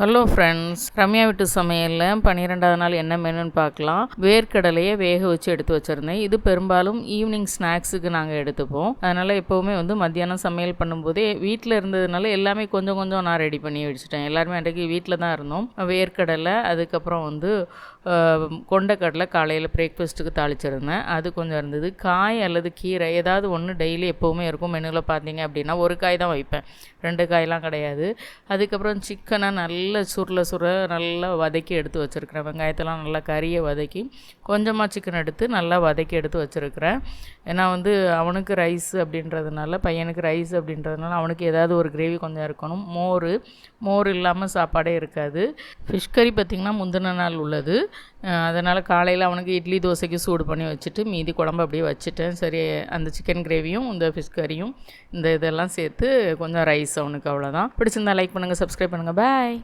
Hello friends, Ramya வீட்டு சமையலில் 12வது நாள் என்ன மெனுன்னு பார்க்கலாம். வேர்க்கடலையை வேக வச்சு எடுத்து வச்சுருந்தேன். இது பெரும்பாலும் ஈவினிங் ஸ்நாக்ஸுக்கு நாங்கள் எடுத்துப்போம். அதனால் எப்போவுமே மத்தியானம் சமையல் பண்ணும்போதே வீட்டில் இருந்ததுனால எல்லாமே கொஞ்சம் கொஞ்சம் நான் ரெடி பண்ணி வச்சுட்டேன். எல்லாருமே அன்றைக்கி வீட்டில் தான் இருந்தோம். வேர்க்கடலை, அதுக்கப்புறம் கொண்டைக்கடலை காலையில் பிரேக்ஃபாஸ்ட்டுக்கு தாளிச்சிருந்தேன். அது கொஞ்சம் இருந்தது. காய் அல்லது கீரை ஏதாவது ஒன்று டெய்லி எப்போவுமே இருக்கும். மெனுவில் பார்த்தீங்க அப்படின்னா ஒரு காய் தான் வைப்பேன், 2 காயெலாம் கிடையாது. அதுக்கப்புறம் சிக்கனை நல்லா நல்லா வதக்கி எடுத்து வச்சுருக்கிறேன். வெங்காயத்தெல்லாம் நல்லா கறியை வதக்கி கொஞ்சமாக சிக்கன் எடுத்து நல்லா வதக்கி எடுத்து வச்சுருக்கிறேன். ஏன்னா அவனுக்கு ரைஸ் அப்படின்றதுனால, பையனுக்கு ரைஸ் அப்படின்றதுனால அவனுக்கு ஏதாவது ஒரு கிரேவி கொஞ்சம் இருக்கணும். மோர் இல்லாமல் சாப்பாடே இருக்காது. ஃபிஷ் கறி பார்த்திங்கன்னா முந்தின நாள் உள்ளது. அதனால் காலையில் அவனுக்கு இட்லி தோசைக்கு சூடு பண்ணி வச்சுட்டு மீதி குழம்பு அப்படியே வச்சுட்டேன். சரி, அந்த சிக்கன் கிரேவியும் இந்த ஃபிஷ் கறியும் இதெல்லாம் சேர்த்து கொஞ்சம் ரைஸ் அவனுக்கு. அவ்வளோதான். பிடிச்சிருந்தா லைக் பண்ணுங்கள், சப்ஸ்கிரைப் பண்ணுங்கள். பாய்.